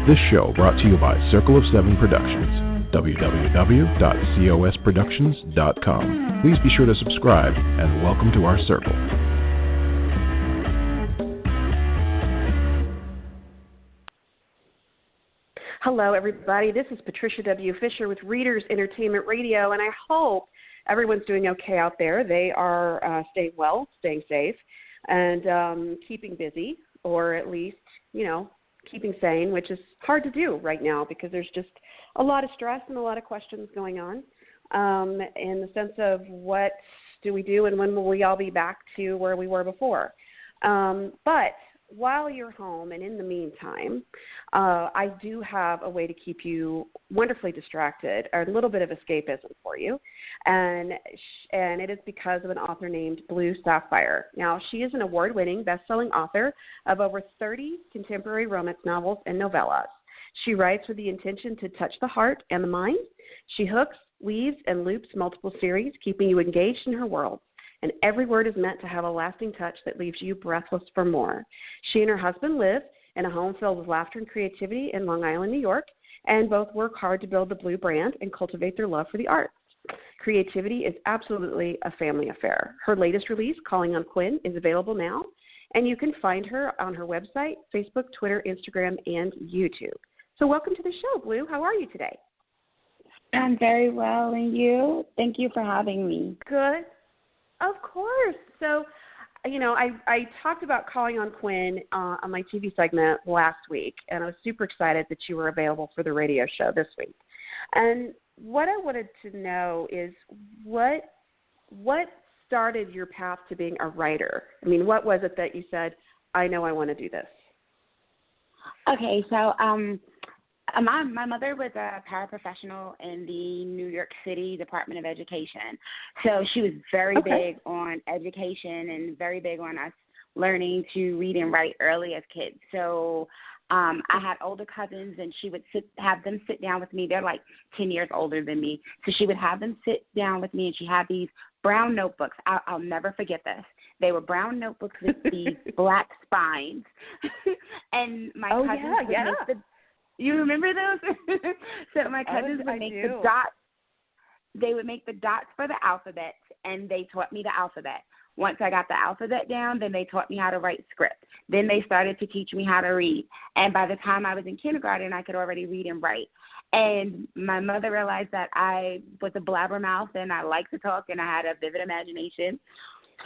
This show brought to you by Circle of Seven Productions, www.cosproductions.com. Please be sure to subscribe and welcome to our circle. Hello, everybody. This is Patricia W. Fisher with Readers Entertainment Radio, and I hope everyone's doing okay out there. They are staying well, staying safe, and keeping busy, or at least, keeping sane, which is hard to do right now because there's just a lot of stress and a lot of questions going on in the sense of what do we do and when will we all be back to where we were before. But while you're home and in the meantime, I do have a way to keep you wonderfully distracted, or a little bit of escapism for you, and it is because of an author named Blue Saffire. Now, she is an award-winning, best-selling author of over 30 contemporary romance novels and novellas. She writes with the intention to touch the heart and the mind. She hooks, weaves, and loops multiple series, keeping you engaged in her world. And every word is meant to have a lasting touch that leaves you breathless for more. She and her husband live in a home filled with laughter and creativity in Long Island, New York, and both work hard to build the Blue brand and cultivate their love for the arts. Creativity is absolutely a family affair. Her latest release, Calling on Quinn, is available now, and you can find her on her website, Facebook, Twitter, Instagram, and YouTube. So welcome to the show, Blue. How are you today? I'm very well, and you? Thank you for having me. Good. Of course. So, I talked about Calling on Quinn on my TV segment last week, and I was super excited that you were available for the radio show this week. And what I wanted to know is what started your path to being a writer? I mean, what was it that you said, I know I want to do this? Okay, so my mother was a paraprofessional in the New York City Department of Education. So she was very big on education and very big on us learning to read and write early as kids. So I had older cousins, and she would have them sit down with me. They're like 10 years older than me. So she would have them sit down with me, and she had these brown notebooks. I'll never forget this. They were brown notebooks with these black spines. And my cousins would make the... You remember those? So my cousins would make the dots. They would make the dots for the alphabet, and they taught me the alphabet. Once I got the alphabet down, then they taught me how to write script. Then they started to teach me how to read. And by the time I was in kindergarten, I could already read and write. And my mother realized that I was a blabbermouth, and I liked to talk, and I had a vivid imagination.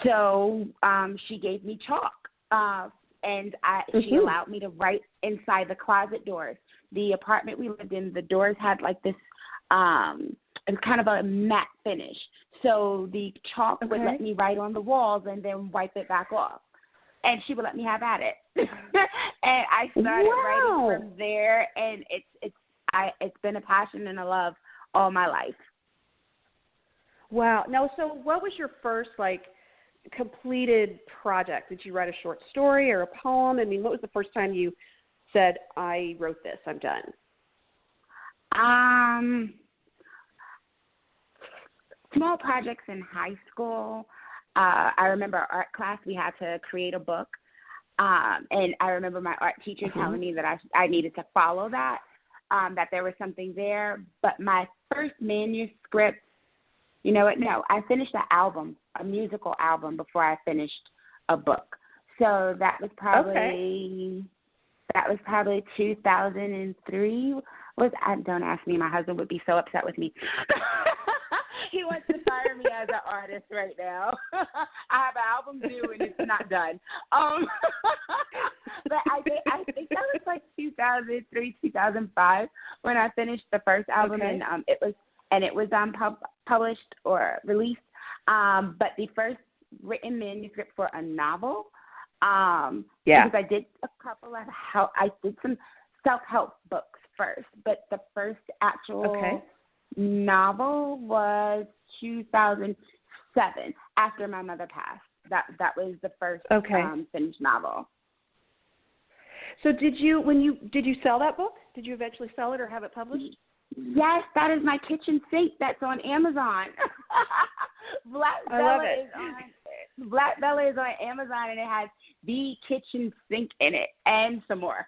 So she gave me chalk, and she allowed me to write inside the closet doors. The apartment we lived in, the doors had like this, it was kind of a matte finish. So the chalk would let me write on the walls and then wipe it back off. And she would let me have at it. And I started writing from there, and it's been a passion and a love all my life. Wow. Now, so what was your first, completed project? Did you write a short story or a poem? I mean, what was the first time you said, I wrote this, I'm done? Small projects in high school. I remember our art class, we had to create a book. And I remember my art teacher telling me that I needed to follow that, that there was something there. But my first manuscript, you know what? No, I finished an album, a musical album, before I finished a book. So that was probably 2003. Don't ask me. My husband would be so upset with me. He wants to fire me as an artist right now. I have an album due and it's not done. But I think that was like 2003, 2005 when I finished the first album, and it was published or released. But the first written manuscript for a novel. Because I did a couple of I did some self-help books first, but the first actual novel was 2007 after my mother passed. That was the first finished novel. So did you sell that book? Did you eventually sell it or have it published? Yes, that is my kitchen sink that's on Amazon. Black Bella is on Amazon, and it has the kitchen sink in it and some more.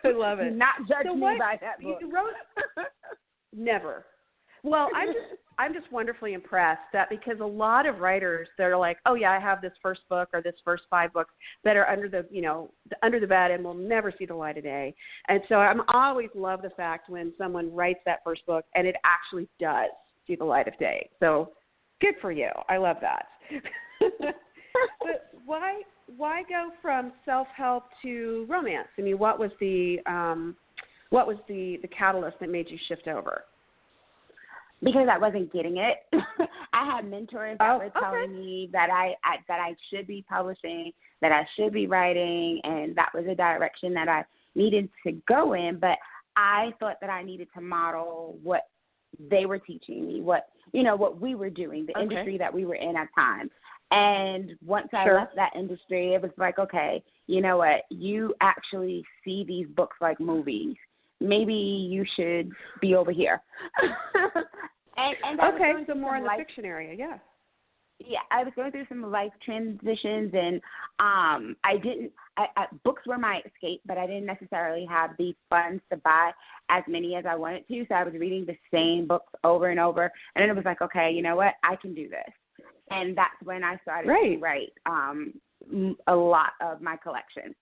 I love it. Do not judge me by that book. You wrote never. Well, I'm just wonderfully impressed that because a lot of writers that are like, oh yeah, I have this first book or this first 5 books that are under the bed and will never see the light of day. And so I'm always love the fact when someone writes that first book and it actually does see the light of day. So good for you. I love that. But why go from self-help to romance? I mean, what was the catalyst that made you shift over? Because I wasn't getting it. I had mentors that were telling me that I should be publishing, that I should be writing, and that was a direction that I needed to go in. But I thought that I needed to model what they were teaching me, what we were doing, the industry that we were in at times. And once I left that industry, it was like, okay, you know what? You actually see these books like movies. Maybe you should be over here. and so more in the fiction area, yeah. Yeah, I was going through some life transitions, and books were my escape, but I didn't necessarily have the funds to buy as many as I wanted to, so I was reading the same books over and over, and then it was like, okay, you know what, I can do this. And that's when I started to write a lot of my collection.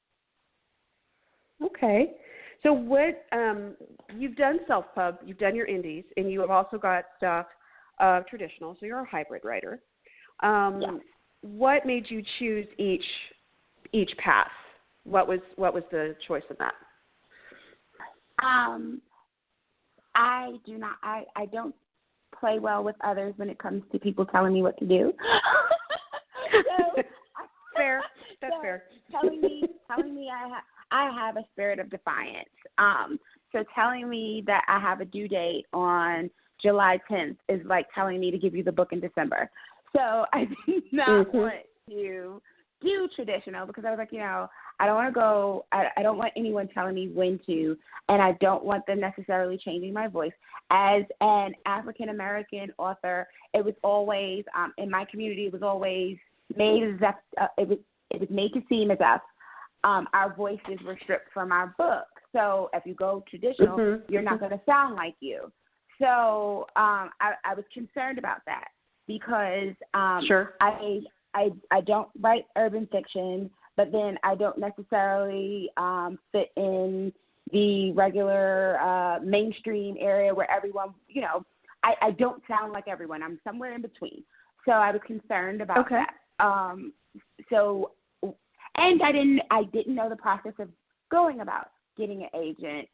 Okay. So what you've done self-pub, you've done your indies, and you have also got stuff traditional, so you're a hybrid writer. Yes. What made you choose each path? What was the choice in that? I don't play well with others when it comes to people telling me what to do. Fair. That's fair. Telling me I have a spirit of defiance. So telling me that I have a due date on July 10th is like telling me to give you the book in December. So I did not want to do traditional because I was like, I don't want to go, I don't want anyone telling me when to, and I don't want them necessarily changing my voice. As an African-American author, it was always, in my community, it was always made as if, it was made to seem as if our voices were stripped from our book. So if you go traditional, you're not going to sound like you. So I was concerned about that because I don't write urban fiction, but then I don't necessarily fit in the regular mainstream area where everyone, I don't sound like everyone. I'm somewhere in between. So I was concerned about that. And I didn't know the process of going about getting an agent,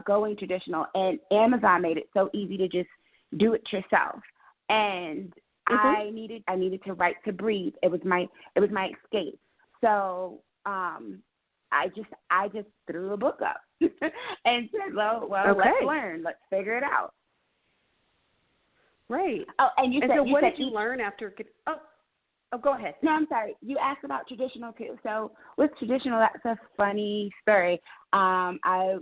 going traditional, and Amazon made it so easy to just do it yourself. And I needed to write to breathe. It was my escape. So I just threw a book up and said, well, let's learn, let's figure it out. Right. Oh, and you said, so what did you learn after? Oh, go ahead. No, I'm sorry. You asked about traditional too. So with traditional, that's a funny story. I'm a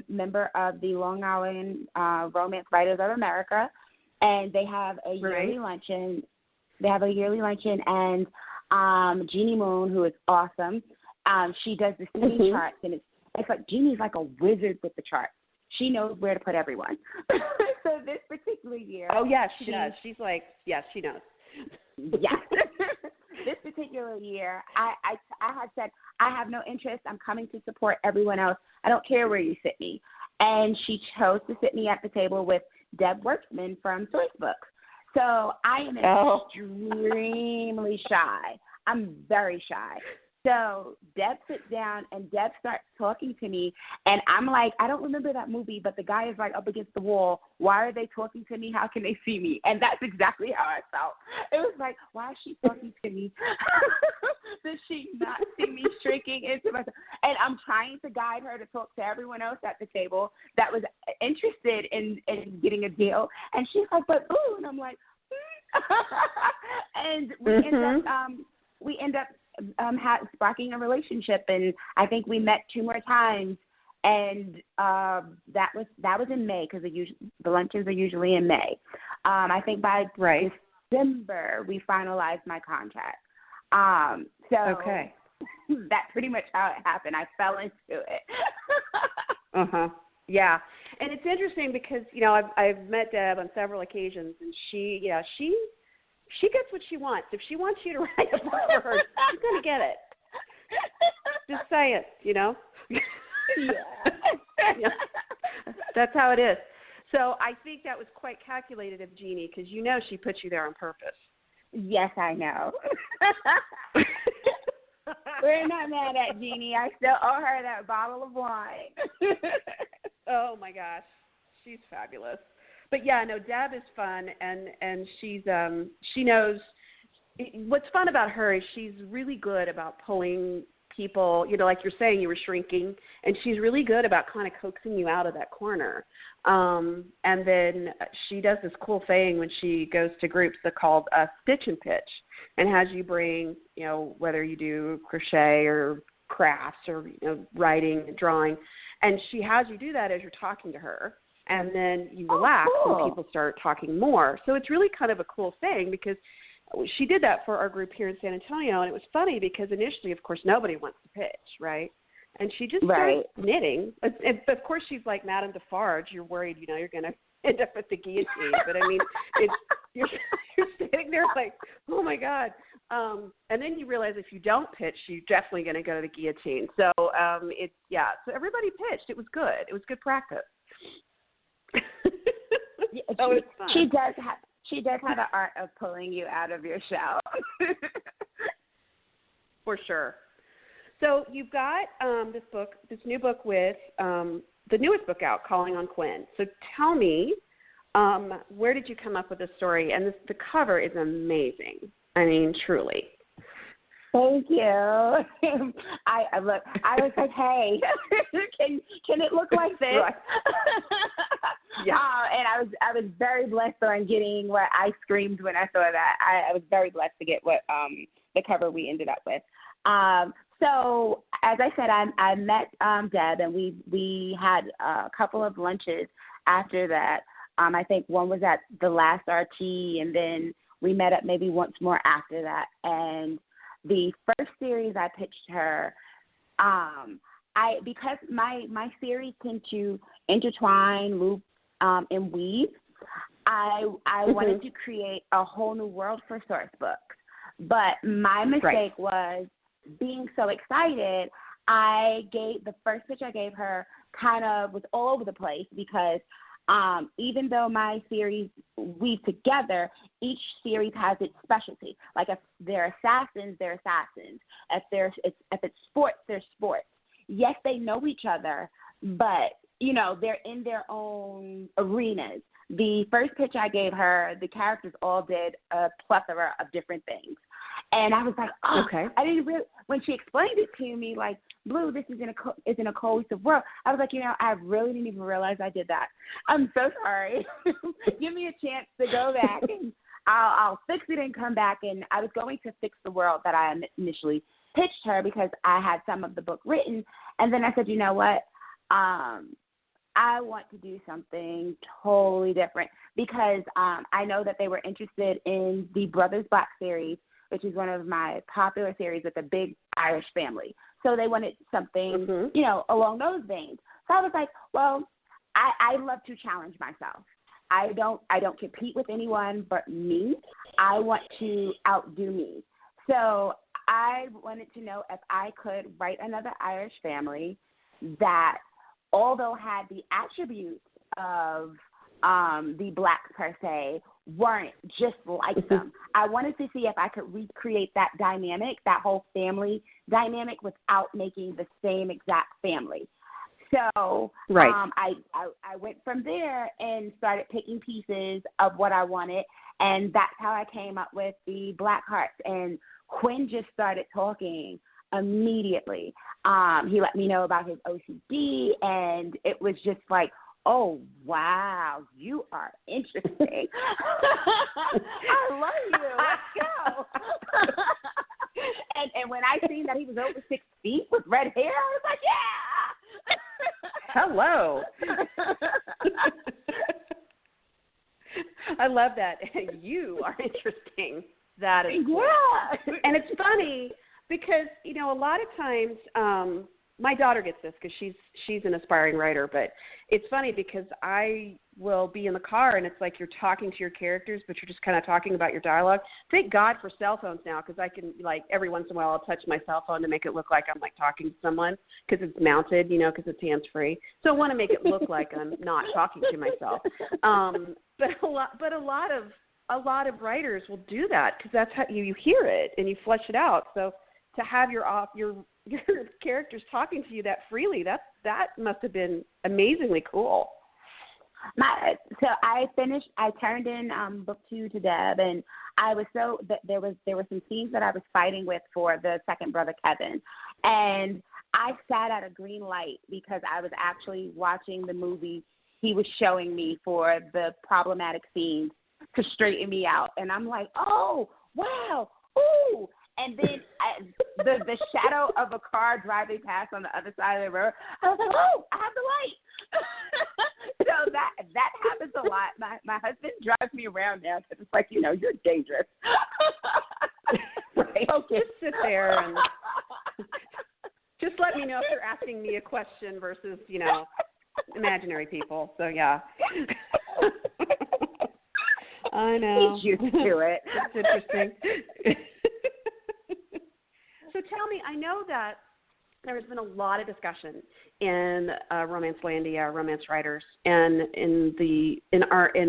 member of the Long Island Romance Writers of America, and they have a yearly luncheon. They have a yearly luncheon, and Jeannie Moon, who is awesome, she does the city charts, and it's like Jeannie's like a wizard with the charts. She knows where to put everyone. So this particular year. Oh, yes, she does. She's like, yes, she knows. Yes. This particular year, I had said, I have no interest. I'm coming to support everyone else. I don't care where you sit me. And she chose to sit me at the table with Deb Workman from Source Books. So I am extremely shy. I'm very shy. So Deb sits down and Deb starts talking to me, and I'm like, I don't remember that movie, but the guy is like up against the wall. Why are they talking to me? How can they see me? And that's exactly how I felt. It was like, why is she talking to me? Does she not see me shrinking into myself? And I'm trying to guide her to talk to everyone else at the table that was interested in getting a deal. And she's like, but ooh, and I'm like, and we end up sparking a relationship, and I think we met 2 more times, and that was in May because the luncheons are usually in May. I think by December we finalized my contract. So that's pretty much how it happened. I fell into it. Uh-huh. Yeah. And it's interesting because, I've met Deb on several occasions, and she gets what she wants. If she wants you to write a book for her, she's going to get it. Just say it, Yeah. Yeah. That's how it is. So I think that was quite calculated of Jeannie, because she put you there on purpose. Yes, I know. We're not mad at Jeannie. I still owe her that bottle of wine. Oh my gosh, she's fabulous. But yeah, no, Deb is fun, and she knows. What's fun about her is she's really good about pulling people, like you're saying, you were shrinking, and she's really good about kind of coaxing you out of that corner. And then she does this cool thing when she goes to groups that called Stitch and Pitch, and has you bring, whether you do crochet or crafts or writing, drawing, and she has you do that as you're talking to her, and then you relax cool. and people start talking more. So it's really kind of a cool thing, because she did that for our group here in San Antonio, and it was funny because initially, of course, nobody wants to pitch, right? And she just started knitting. And of course, she's like Madame Defarge. You're worried, you're going to end up at the guillotine. But, I mean, you're standing there like, oh, my God. And then you realize if you don't pitch, you're definitely going to go to the guillotine. So, so everybody pitched. It was good. It was good practice. She does have the art of pulling you out of your shell. For sure. So you've got this new book with the newest book out, Calling on Quinn. So tell me, where did you come up with this story? And the cover is amazing. I mean, truly. Thank you. I was like, hey, can it look like this? Right. Yeah. And I was very blessed on getting what I screamed when I saw that. I was very blessed to get what the cover we ended up with. So as I said, I met Deb, and we had a couple of lunches after that. I think one was at the last RT, and then we met up maybe once more after that. And the first series I pitched her, because my series tend to intertwine, loop, and weave, I wanted to create a whole new world for source books. But my mistake was being so excited. The first pitch I gave her kind of was all over the place, because even though my series weave together, each series has its specialty. Like if they're assassins, they're assassins. If it's sports, they're sports. Yes, they know each other, but they're in their own arenas. The first pitch I gave her, the characters all did a plethora of different things. And I was like, I didn't really, when she explained it to me, like, Blue, this is in a cohesive world. I was like, I really didn't even realize I did that. I'm so sorry. Give me a chance to go back, and I'll fix it and come back. And I was going to fix the world that I initially pitched her, because I had some of the book written. And then I said, you know what? I want to do something totally different, because I know that they were interested in the Brothers Black series, which is one of my popular series with a big Irish family. So they wanted something, along those veins. So I was like, well, I love to challenge myself. I don't compete with anyone but me. I want to outdo me. So I wanted to know if I could write another Irish family that, although had the attributes of the Blacks per se, weren't just like them. I wanted to see if I could recreate that dynamic, that whole family dynamic, without making the same exact family. So I went from there and started picking pieces of what I wanted, and that's how I came up with the Black Hearts. And Quinn just started talking immediately. He let me know about his OCD, and it was just like, oh, wow, you are interesting. I love you. Let's go. and when I seen that he was over 6 feet with red hair, I was like, yeah. Hello. I love that. You are interesting. That is cool. Yeah. And it's funny because, a lot of times my daughter gets this because she's an aspiring writer, but it's funny because I will be in the car and it's like you're talking to your characters, but you're just kind of talking about your dialogue. Thank God for cell phones now, because I can, like, every once in a while I'll touch my cell phone to make it look like I'm, like, talking to someone because it's mounted, you know, because it's hands-free. So I want to make it look like I'm not talking to myself. But a lot of writers will do that because that's how you hear it and you flesh it out. So to have your characters talking to you that freely, that must have been amazingly cool. So I turned in book 2 to Deb, and I was there were some scenes that I was fighting with for the second brother, Kevin, and I sat at a green light because I was actually watching the movie he was showing me for the problematic scenes to straighten me out, and I'm like, oh, wow, ooh. And then the shadow of a car driving past on the other side of the road, I was like, oh, I have the light. So that happens a lot. My husband drives me around now because it's like, you know, you're dangerous. Right. Okay. Just sit there and just let me know if you're asking me a question versus, you know, imaginary people. So, yeah. I know. He's used to it. It's interesting. So tell me, I know that there has been a lot of discussion in Romancelandia, romance writers, and in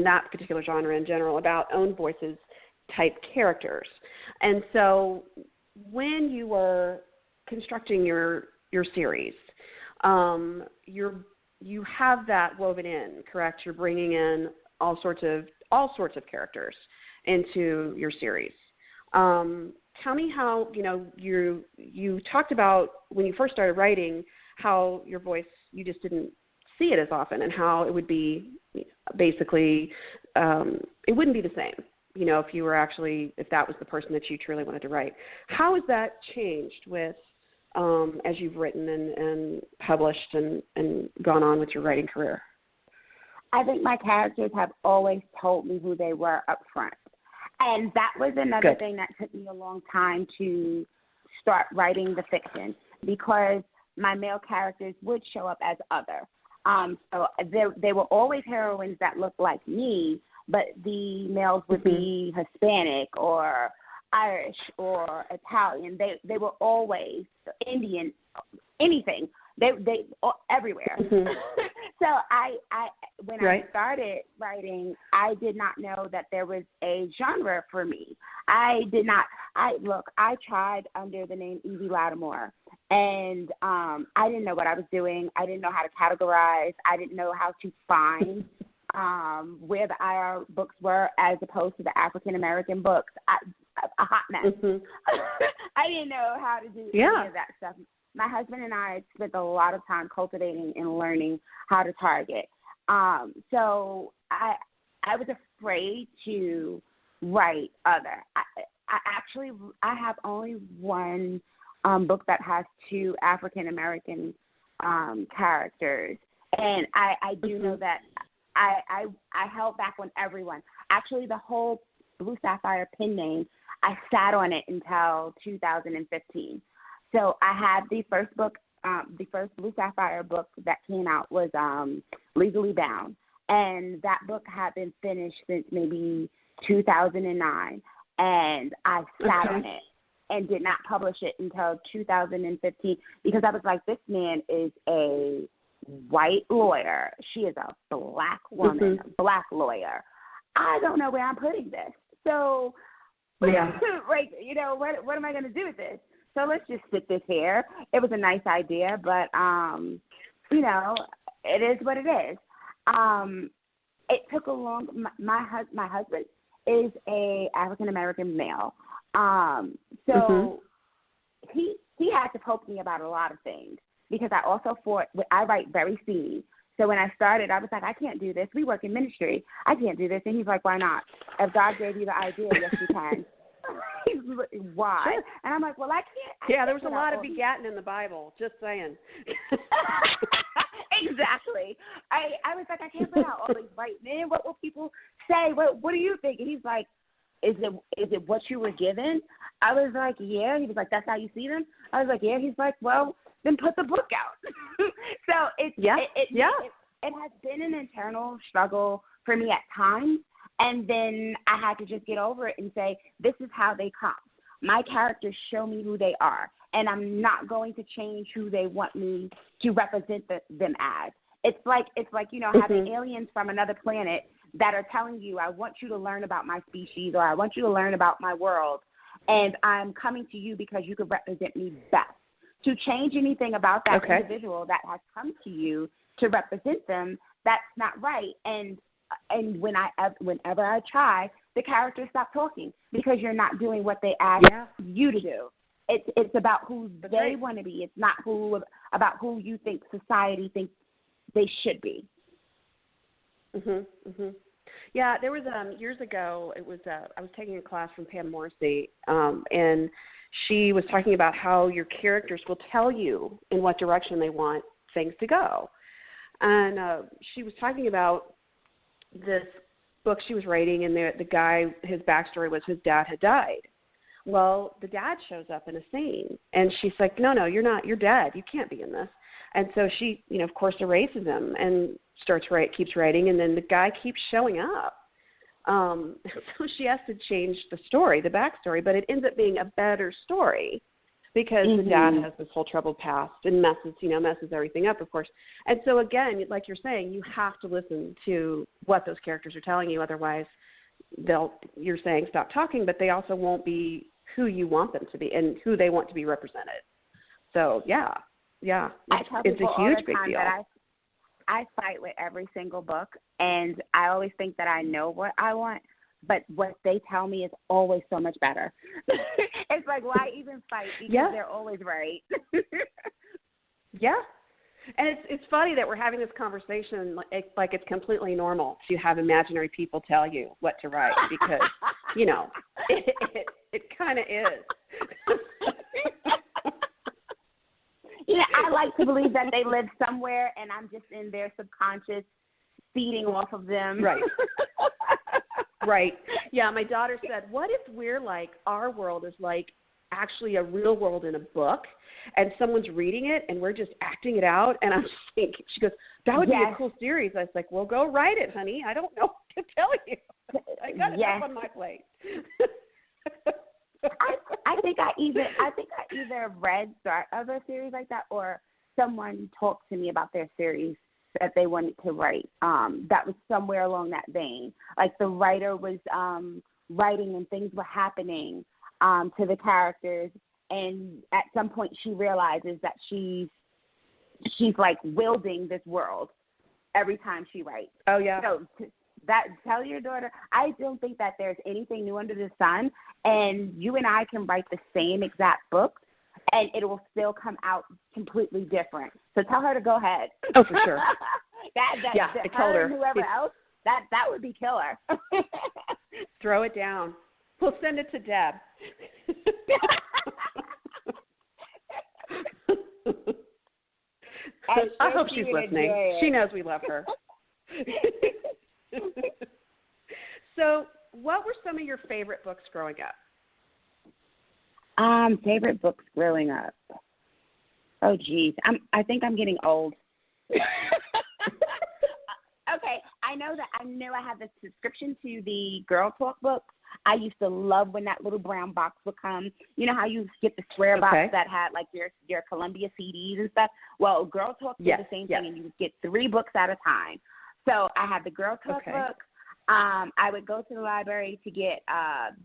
that particular genre in general about own voices type characters. And so when you were constructing your series, you have that woven in, correct? You're bringing in all sorts of characters into your series. Tell me how, you know, you talked about when you first started writing how your voice, you just didn't see it as often, and how it would be basically, it wouldn't be the same, you know, if that was the person that you truly wanted to write. How has that changed with, as you've written and published and gone on with your writing career? I think my characters have always told me who they were up front. And that was another thing that took me a long time to start writing the fiction, because my male characters would show up as other. So they were always heroines that looked like me, but the males would be Hispanic or Irish or Italian. They were always Indian, anything. They everywhere. So when I started writing, I did not know that there was a genre for me. I tried under the name Evie Lattimore, and I didn't know what I was doing. I didn't know how to categorize. I didn't know how to find where the IR books were as opposed to the African American books. A hot mess. I didn't know how to do any of that stuff. My husband and I spent a lot of time cultivating and learning how to target. So I was afraid to write other. I have only one book that has 2 African American characters, and I do know that I held back on everyone. Actually, the whole Blue Saffire pen name, I sat on it until 2015. So I had the first book, the first Blue Saffire book that came out was Legally Bound. And that book had been finished since maybe 2009. And I sat on it and did not publish it until 2015 because I was like, this man is a white lawyer. She is a black woman, black lawyer. I don't know where I'm putting this. So, like, you know, what am I going to do with this? So let's just sit this here. It was a nice idea, but, you know, it is what it is. It took a long, my husband is a African-American male. So he had to poke me about a lot of things because I write very scenes. So when I started, I was like, I can't do this. We work in ministry. I can't do this. And he's like, why not? If God gave you the idea, yes, you can. Why? Sure. And I'm like, well, I can't. There was a lot of begatting in the Bible, just saying. Exactly. I was like, I can't put out all these white men. What will people say? What do you think? And he's like, is it what you were given? I was like, yeah. He was like, that's how you see them? I was like, yeah. He's like, well, then put the book out. So it has been an internal struggle for me at times. And then I had to just get over it and say, this is how they come. My characters show me who they are, and I'm not going to change who they want me to represent them as. It's like having aliens from another planet that are telling you, I want you to learn about my species, or I want you to learn about my world, and I'm coming to you because you can represent me best. To change anything about that individual that has come to you to represent them, that's not right. And whenever I try, the characters stop talking because you're not doing what they ask you to do. It's about who they want to be. It's not about who you think society thinks they should be. Yeah, there was years ago. It was I was taking a class from Pam Morrissey, and she was talking about how your characters will tell you in what direction they want things to go. And she was talking about this book she was writing, and the guy, his backstory was his dad had died. Well, the dad shows up in a scene, and she's like, no, you're not. You're dead. You can't be in this. And so she, of course, erases him and keeps writing, and then the guy keeps showing up. So she has to change the story, the backstory, but it ends up being a better story because the dad has this whole troubled past and messes everything up, of course. And so again, like you're saying, you have to listen to what those characters are telling you. Otherwise, you're saying stop talking, but they also won't be who you want them to be and who they want to be represented. So yeah, it's a huge big deal. I fight with every single book, and I always think that I know what I want, but what they tell me is always so much better. It's like, why even fight? Because they're always right. And it's funny that we're having this conversation like it's completely normal to have imaginary people tell you what to write because, it kind of is. I like to believe that they live somewhere, and I'm just in their subconscious feeding off of them. Right. Right. Yeah, my daughter said, what if we're like, our world is like actually a real world in a book, and someone's reading it, and we're just acting it out? And I'm just thinking, she goes, that would be a cool series. I was like, well, go write it, honey. I don't know what to tell you. I got enough on my plate. I think I either read other series like that, or someone talked to me about their series that they wanted to write. That was somewhere along that vein. Like the writer was writing and things were happening to the characters, and at some point she realizes that she's like wielding this world every time she writes. Oh yeah. So tell your daughter, I don't think that there's anything new under the sun, and you and I can write the same exact book, and it will still come out completely different. So tell her to go ahead. Oh, for sure. I told her. Whoever else, that would be killer. Throw it down. We'll send it to Deb. I hope she's listening. She knows we love her. So, what were some of your favorite books growing up? Favorite books growing up. Oh, geez. I think I'm getting old. Okay, I know I had the subscription to the Girl Talk books. I used to love when that little brown box would come. You know how you get the square box that had like your Columbia CDs and stuff? Well, Girl Talk did the same thing, and you would get 3 books at a time. So I had the Girl Talk book. I would go to the library to get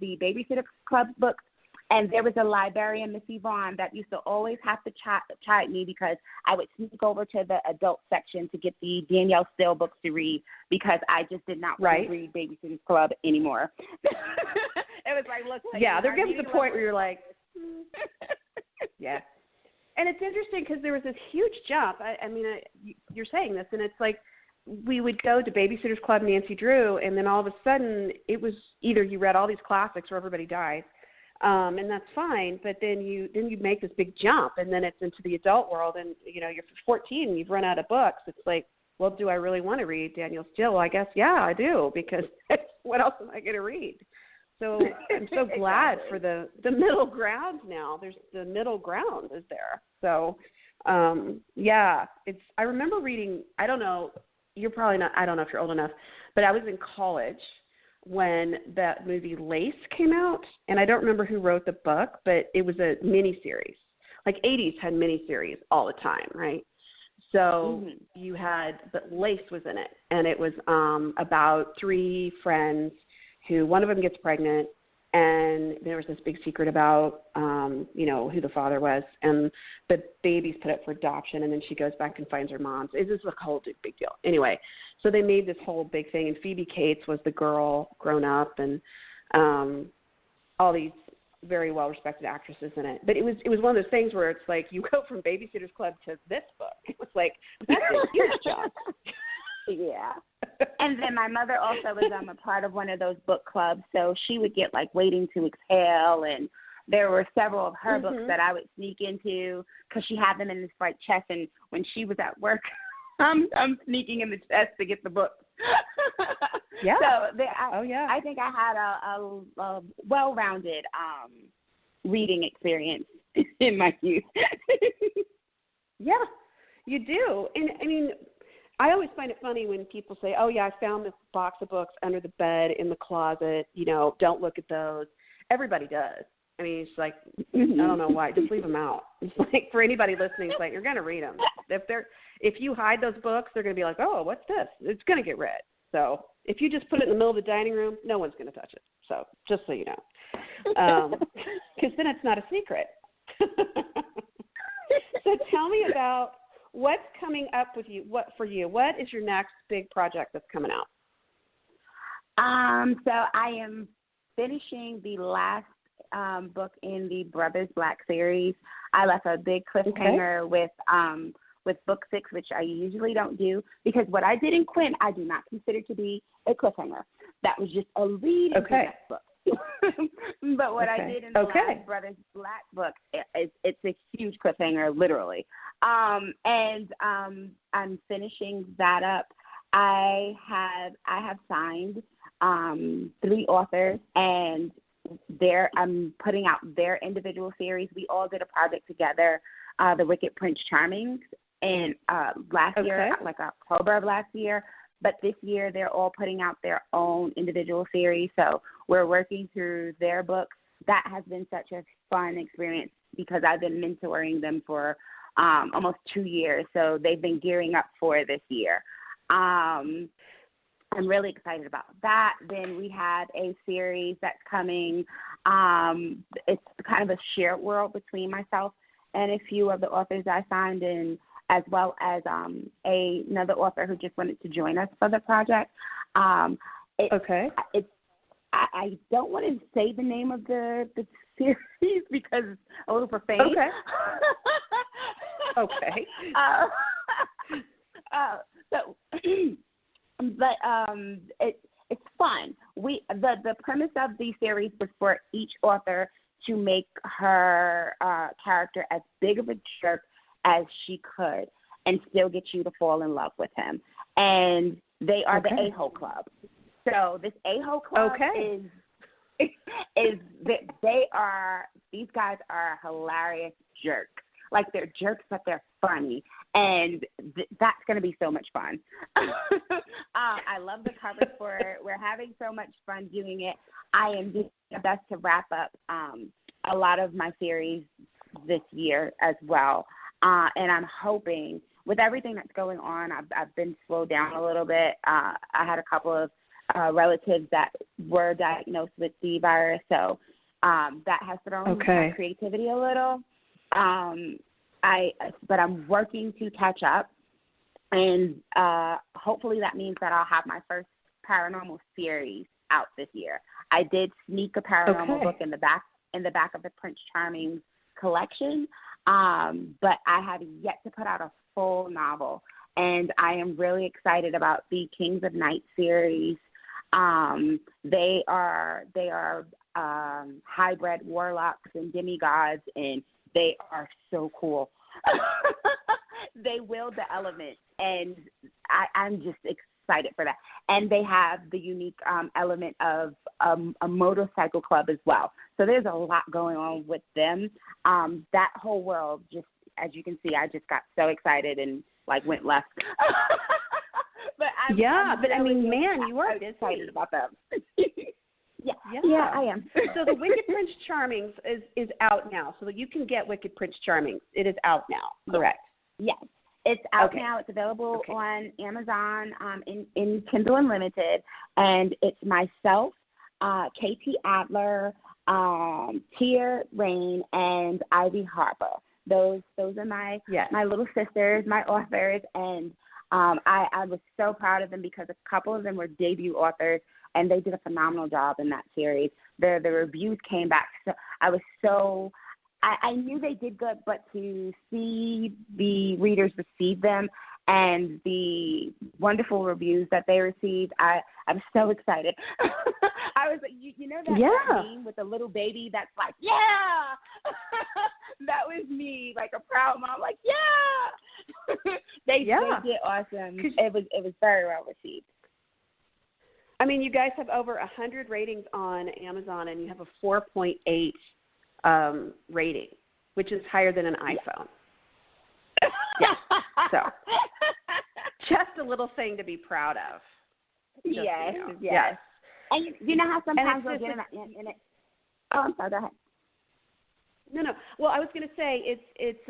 the Babysitter Club books. And there was a librarian, Miss Yvonne, that used to always have to chide me because I would sneak over to the adult section to get the Danielle Steele books to read because I just did not want to read Babysitter's Club anymore. It was like, look. There comes a point where you're like, And it's interesting because there was this huge jump. I mean, you're saying this, and it's like we would go to Babysitter's Club, Nancy Drew, and then all of a sudden it was either you read all these classics or everybody dies. And that's fine, but then you make this big jump, and then it's into the adult world, and you're 14, and you've run out of books. It's like, well, do I really want to read Danielle Steele? Well, I guess I do, because what else am I going to read? So I'm so glad for the middle ground now. There's the middle ground is there. So Yeah, I remember reading, I don't know, you're probably not, I don't know if you're old enough, but I was in college when that movie Lace came out, and I don't remember who wrote the book, but it was a miniseries. Like 80s had miniseries all the time, right? So you had, but Lace was in it, and it was about three friends who, one of them gets pregnant, and there was this big secret about, who the father was, and the baby's put up for adoption, and then she goes back and finds her mom's. It's just a whole big deal. Anyway, so they made this whole big thing, and Phoebe Cates was the girl grown up, and all these very well-respected actresses in it. But it was one of those things where it's like you go from Babysitter's Club to this book. It was like, that's a huge jump. Yeah. And then my mother also was a part of one of those book clubs, so she would get like Waiting to Exhale, and there were several of her books that I would sneak into because she had them in this like chest, and when she was at work, I'm sneaking in the chest to get the book. Yeah. So yeah. I think I had a well-rounded reading experience in my youth. Yeah, you do. And I mean, I always find it funny when people say, oh, yeah, I found this box of books under the bed in the closet. Don't look at those. Everybody does. I mean, it's like, I don't know why. Just leave them out. It's like, for anybody listening, it's like, you're going to read them. If you hide those books, they're going to be like, oh, what's this? It's going to get read. So if you just put it in the middle of the dining room, no one's going to touch it. So just so you know. Because then it's not a secret. So tell me about what's coming up with you. What is your next big project that's coming out? So I am finishing the last book in the Brothers Black series. I left a big cliffhanger with book 6, which I usually don't do, because what I did in Quinn, I do not consider to be a cliffhanger. That was just a lead into that book. But what I did in the last Brothers Black book, it's a huge cliffhanger, literally. And I'm finishing that up. I have signed 3 authors, and I'm putting out their individual series. We all did a project together, The Wicked Prince Charming, and last year, like October of last year. But this year, they're all putting out their own individual series. So we're working through their books. That has been such a fun experience because I've been mentoring them for almost 2 years. So they've been gearing up for this year. I'm really excited about that. Then we have a series that's coming. It's kind of a shared world between myself and a few of the authors I signed in, as well as another author who just wanted to join us for the project. I don't want to say the name of the series because it's a little profane. Okay. It's fun. The premise of the series was for each author to make her character as big of a jerk as she could and still get you to fall in love with him. And they are the A-Hole Club. So this A-Hole Club is that these guys are a hilarious jerks. Like, they're jerks, but they're funny. And that's going to be so much fun. I love the covers for it. We're having so much fun doing it. I am doing my best to wrap up a lot of my series this year as well. And I'm hoping, with everything that's going on, I've been slowed down a little bit. I had a couple of relatives that were diagnosed with the virus, so that has thrown my creativity a little. But I'm working to catch up, and hopefully that means that I'll have my first paranormal series out this year. I did sneak a paranormal book in the back of the Prince Charming collection, but I have yet to put out a full novel, and I am really excited about the Kings of Night series. They are hybrid warlocks and demigods, and they are so cool. They wield the elements, and I'm just excited for that. And they have the unique element of a motorcycle club as well. So there's a lot going on with them. That whole world just as you can see, I just got so excited and like went left. But I'm really man, you are excited about them. Yeah, I am. So the Wicked Prince Charming is out now, so that you can get Wicked Prince Charming. It is out now, correct? Yes, it's out now. It's available on Amazon in Kindle Unlimited, and it's myself, KT Adler, Tia Rain, and Ivy Harper. Those are my little sisters, my authors, and I was so proud of them because a couple of them were debut authors, and they did a phenomenal job in that series. The reviews came back. So I knew they did good, but to see the readers receive them and the wonderful reviews that they received, I'm so excited. I was like, you know that meme with the little baby that's like, yeah! That was me, like a proud mom, like, yeah! They did awesome. It was very well received. I mean, you guys have over 100 ratings on Amazon, and you have a 4.8 rating, which is higher than an iPhone. Yeah. So, just a little thing to be proud of. Yes. And you know how sometimes we'll get in it. Oh, I'm sorry. Go ahead. No. Well, I was going to say it's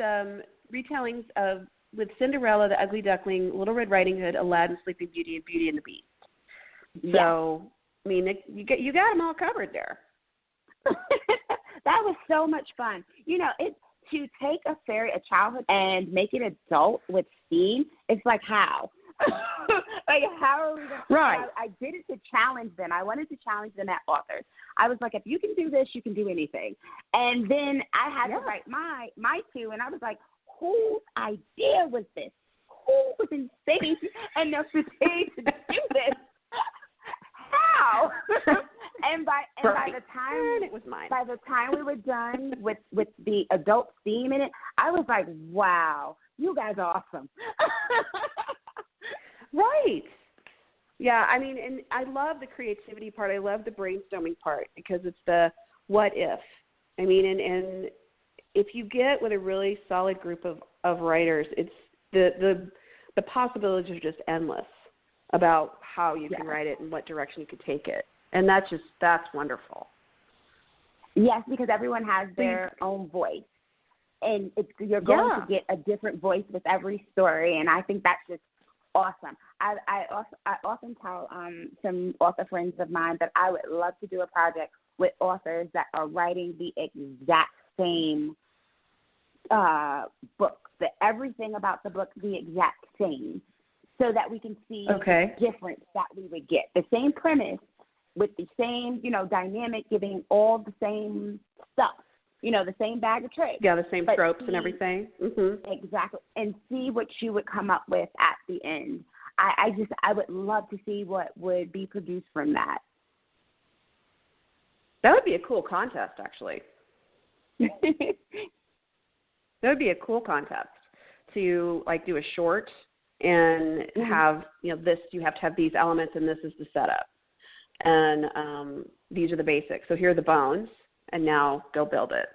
retellings of with Cinderella, the Ugly Duckling, Little Red Riding Hood, Aladdin, Sleeping Beauty, and Beauty and the Beast. So, I mean, you got them all covered there. That was so much fun. You know, to take a childhood and make it adult with STEAM, it's like how? Like, how are we going to? Right. I did it to challenge them. I wanted to challenge them as authors. I was like, if you can do this, you can do anything. And then I had to write my two, and I was like, whose idea was this? Who was insane enough to say to do this? How? And by the time it was mine. By the time we were done with the adult theme in it, I was like, wow, you guys are awesome. Right. Yeah, I mean, and I love the creativity part. I love the brainstorming part because it's the what if. I mean, and if you get with a really solid group of writers, it's the possibilities are just endless about how you can write it and what direction you could take it. And that's wonderful. Yes, because everyone has their own voice. And you're going to get a different voice with every story, and I think that's just awesome. I often tell some author friends of mine that I would love to do a project with authors that are writing the exact same book, everything about the book the exact same, so that we can see the difference that we would get. The same premise with the same, dynamic, giving all the same stuff, the same bag of tricks. Yeah, the same tropes and everything. Mm-hmm. Exactly. And see what you would come up with at the end. I would love to see what would be produced from that. That would be a cool contest, actually. That would be a cool contest to do a short and have, this, you have to have these elements and this is the setup. And these are the basics. So here are the bones, and now go build it.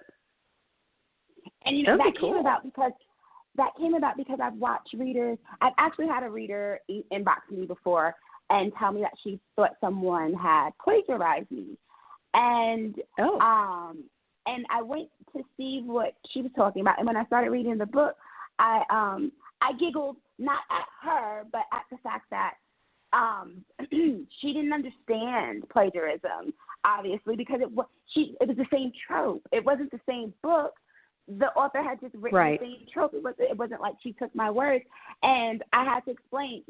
And that came about because I've watched readers. I've actually had a reader inbox me before and tell me that she thought someone had plagiarized me. And and I went to see what she was talking about. And when I started reading the book, I giggled, not at her, but at the fact that she didn't understand plagiarism, obviously, because it was the same trope. It wasn't the same book. The author had just written the same trope. It wasn't like she took my words, and I had to explain.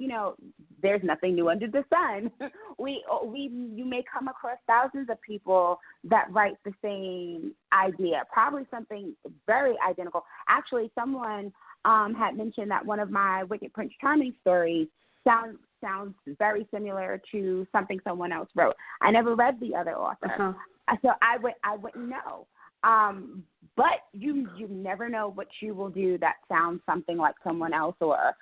There's nothing new under the sun. You may come across thousands of people that write the same idea, probably something very identical. Actually, someone had mentioned that one of my Wicked Prince Charming stories sounds very similar to something someone else wrote. I never read the other author, so I wouldn't know. But you never know what you will do that sounds something like someone else. Or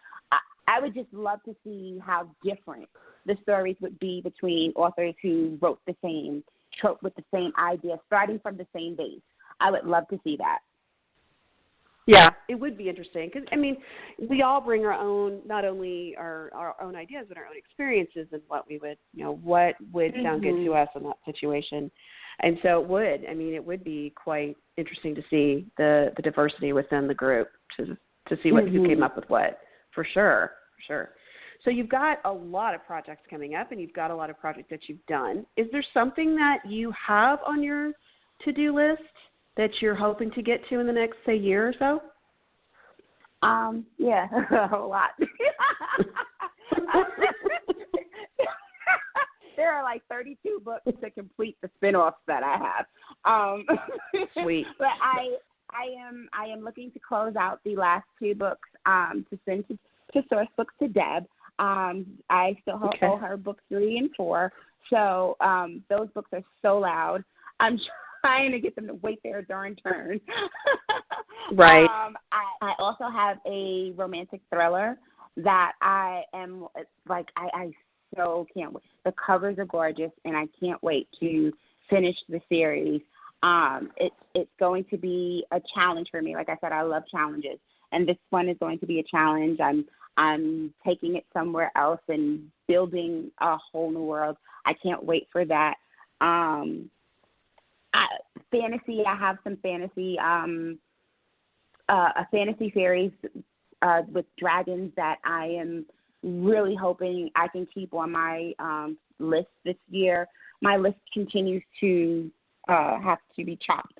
I would just love to see how different the stories would be between authors who wrote the same trope with the same idea, starting from the same base. I would love to see that. Yeah, it would be interesting because, I mean, we all bring our own, not only our own ideas, but our own experiences and what we would, what would sound good to us in that situation. And so it would be quite interesting to see the diversity within the group to see who came up with what, for sure. So you've got a lot of projects coming up and you've got a lot of projects that you've done. Is there something that you have on your to-do list that you're hoping to get to in the next, say, year or so? Yeah, a whole lot. There are like 32 books to complete the spin-offs that I have. Sweet. But I am looking to close out the last 2 books to send to Source Books to Deb. I still owe her book 3 and 4. So those books are so loud. I'm trying to get them to wait their darn turn. Right. I also have a romantic thriller that I am like, I so can't wait. The covers are gorgeous, and I can't wait to finish the series. It's going to be a challenge for me. Like I said, I love challenges, and this one is going to be a challenge. I'm taking it somewhere else and building a whole new world. I can't wait for that. Fantasy, I have some fantasy, a fantasy series with dragons that I am really hoping I can keep on my list this year. My list continues to have to be chopped.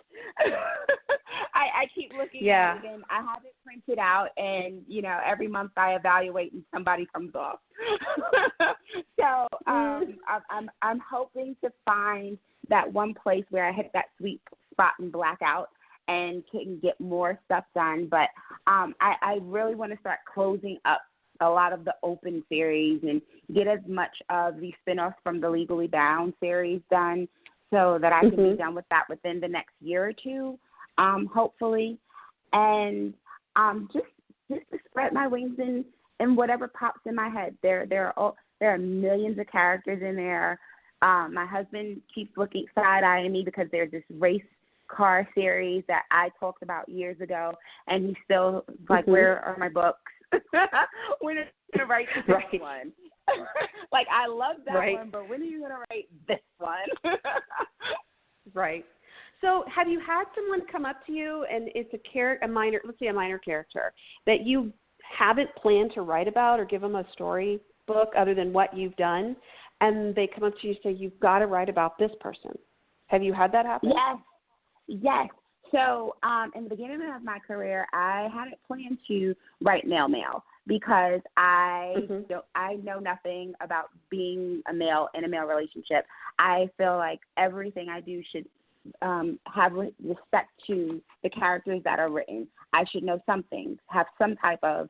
I keep looking at it, and I have it printed out, and, every month I evaluate and somebody comes off. So I'm hoping to find that one place where I hit that sweet spot and black out and can get more stuff done. But I really want to start closing up a lot of the open series and get as much of the spinoffs from the Legally Bound series done so that I can be done with that within the next year or 2, hopefully. And just to spread my wings in whatever pops in my head. There are millions of characters in there. My husband keeps looking side-eyeing me because there's this race car series that I talked about years ago, and he's still like, where are my books? When are you going to write this one? Like, I love that one, but when are you going to write this one? Right. So have you had someone come up to you and it's a minor character that you haven't planned to write about or give them a story book other than what you've done, and they come up to you and say, you've got to write about this person? Have you had that happen? Yes. So in the beginning of my career, I hadn't planned to write male because I know nothing about being a male in a male relationship. I feel like everything I do should have respect to the characters that are written. I should know something, have some type of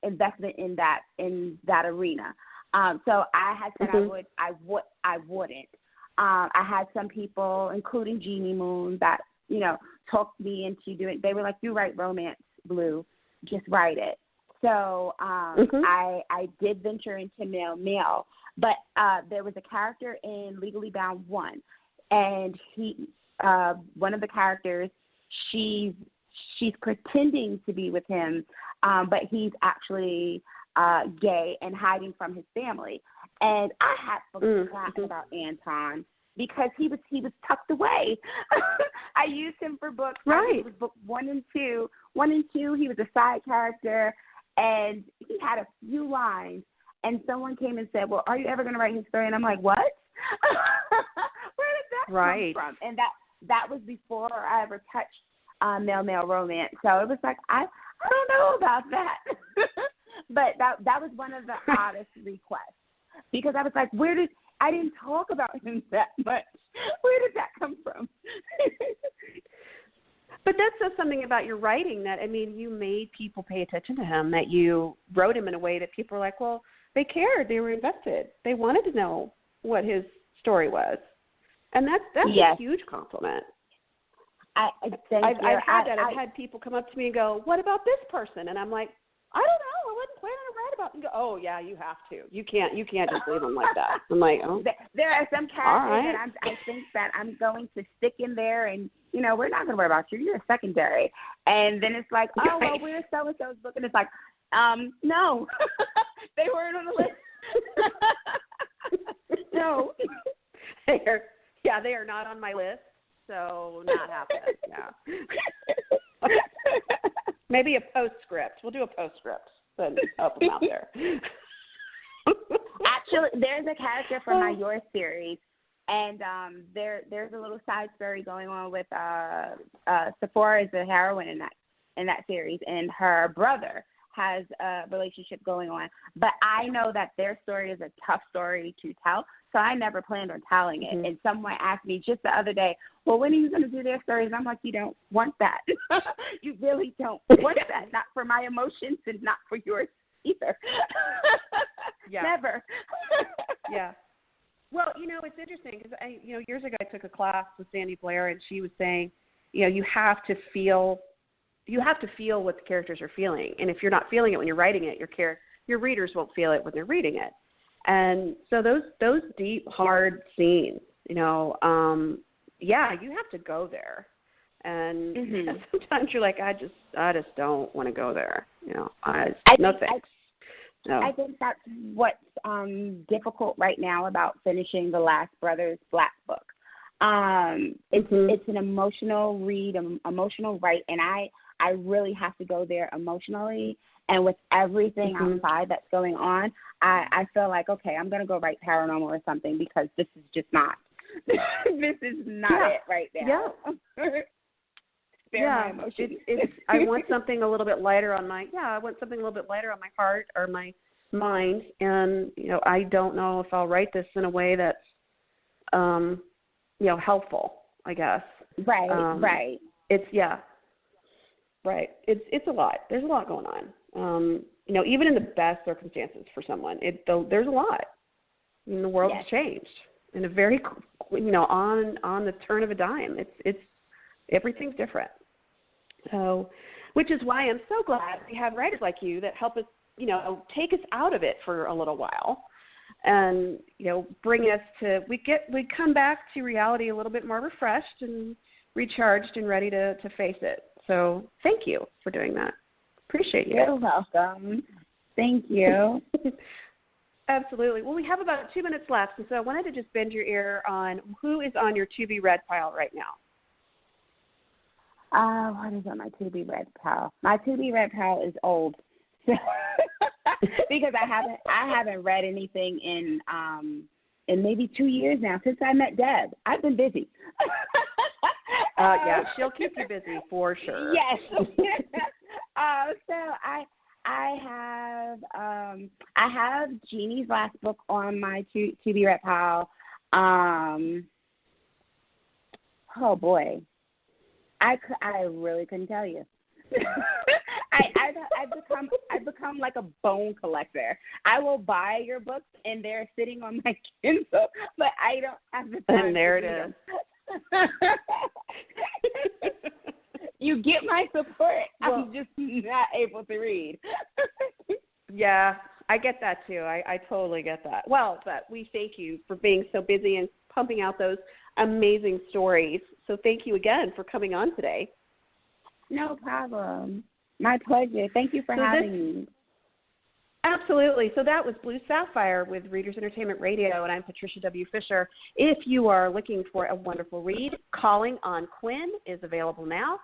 investment in that arena. So I had said I wouldn't. I had some people, including Jeannie Moon, that talked me into doing. They were like, "You write romance, Blue, just write it." So I did venture into male, but there was a character in Legally Bound 1, and one of the characters, she's pretending to be with him, but he's actually gay and hiding from his family. And I had forgotten about Anton because he was tucked away. I used him for books. Right. Book 1 and 2. 1 and 2, he was a side character, and he had a few lines. And someone came and said, "Well, are you ever going to write his story?" And I'm like, "What? Where did that come from?" And that was before I ever touched male romance. So it was like, I don't know about that. But that was one of the oddest requests. Because I was like, I didn't talk about him that much. Where did that come from? But that says something about your writing that, you made people pay attention to him, that you wrote him in a way that people were like, well, they cared. They were invested. They wanted to know what his story was. And that's a huge compliment. I've had that. I've had people come up to me and go, what about this person? And I'm like, I don't know. I wasn't planning to write about? And go, oh yeah, you have to. You can't just leave them like that. I'm like, oh. There are some characters that I think that I'm going to stick in there, and we're not going to worry about you. You're secondary. And then it's like, oh well, where's so and so's book? And it's like, no, they weren't on the list. No, they are not on my list. So not happening. Yeah. Maybe a postscript. We'll do a postscript and help them out there. Actually, there's a character from my Yours series, and there's a little side story going on with Sephora is the heroine in that series, and her brother has a relationship going on. But I know that their story is a tough story to tell, so I never planned on telling it. And someone asked me just the other day, well, when are you going to do their stories? And I'm like, you don't want that. You really don't want that. Not for my emotions and not for yours either. Yeah. Never. Yeah. Well, it's interesting because years ago I took a class with Sandy Blair, and she was saying, you have to feel what the characters are feeling, and if you're not feeling it when you're writing it, your readers won't feel it when they're reading it. And so those deep, hard scenes, you have to go there. And sometimes you're like, I just don't want to go there. No thanks. No. I think that's what's difficult right now about finishing the Last Brothers Black book. It's an emotional read, emotional write, and I really have to go there emotionally. And with everything outside that's going on, I feel like, okay, I'm going to go write paranormal or something because this is just not it right now. Yeah. My emotions. I want something a little bit lighter on my heart or my mind. And, I don't know if I'll write this in a way that's, helpful, I guess. Right. Right. It's a lot. There's a lot going on. Even in the best circumstances for someone, there's a lot. I mean, the world has changed in a very, on the turn of a dime. It's everything's different. So, which is why I'm so glad we have writers like you that help us, take us out of it for a little while, and bring us to we come back to reality a little bit more refreshed and recharged and ready to face it. So thank you for doing that. Appreciate you. You're welcome. Thank you. Absolutely. Well, we have about 2 minutes left, and so I wanted to just bend your ear on who is on your to-be-read pile right now. What is on my to-be-read pile? My to-be-read pile is old. Because I haven't read anything in maybe 2 years now since I met Deb. I've been busy. Yeah, she'll keep you busy for sure. Yes. So I have Jeannie's last book on my to be read pile. Oh boy, I really couldn't tell you. I've become like a bone collector. I will buy your books and they're sitting on my Kindle, but I don't have the time. And there it is. You get my support. Well, I'm just not able to read. Yeah, I get that too. I totally get that. Well, but we thank you for being so busy and pumping out those amazing stories. So thank you again for coming on today. No problem. My pleasure. Thank you for having me. Absolutely. So that was Blue Saffire with Readers Entertainment Radio, and I'm Patricia W. Fisher. If you are looking for a wonderful read, Calling on Quinn is available now.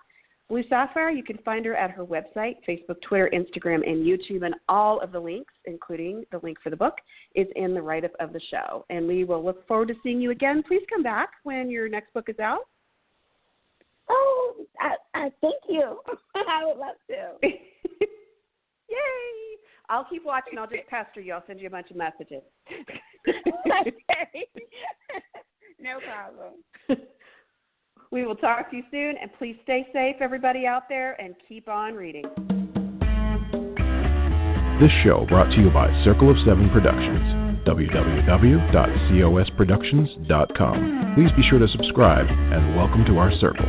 Blue Saffire, you can find her at her website, Facebook, Twitter, Instagram, and YouTube, and all of the links, including the link for the book, is in the write-up of the show. And we will look forward to seeing you again. Please come back when your next book is out. Oh, I thank you. I would love to. Yay! I'll keep watching. I'll just pester you. I'll send you a bunch of messages. Okay. No problem. We will talk to you soon, and please stay safe, everybody out there, and keep on reading. This show brought to you by Circle of Seven Productions, www.cosproductions.com. Please be sure to subscribe, and welcome to our circle.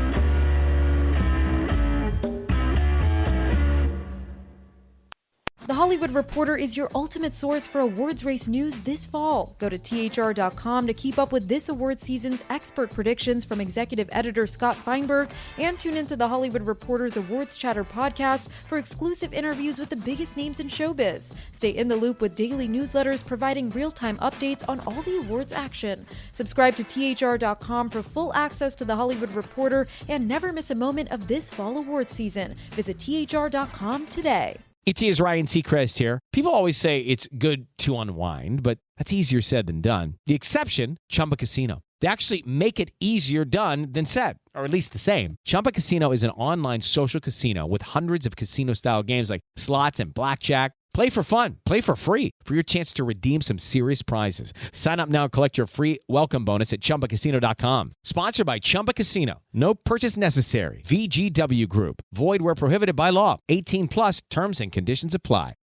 The Hollywood Reporter is your ultimate source for awards race news this fall. Go to THR.com to keep up with this award season's expert predictions from executive editor Scott Feinberg, and tune into the Hollywood Reporter's Awards Chatter podcast for exclusive interviews with the biggest names in showbiz. Stay in the loop with daily newsletters providing real-time updates on all the awards action. Subscribe to THR.com for full access to the Hollywood Reporter and never miss a moment of this fall awards season. Visit THR.com today. It is Ryan Seacrest here. People always say it's good to unwind, but that's easier said than done. The exception, Chumba Casino. They actually make it easier done than said, or at least the same. Chumba Casino is an online social casino with hundreds of casino-style games like slots and blackjack. Play for fun. Play for free for your chance to redeem some serious prizes. Sign up now and collect your free welcome bonus at ChumbaCasino.com. Sponsored by Chumba Casino. No purchase necessary. VGW Group. Void where prohibited by law. 18 plus terms and conditions apply.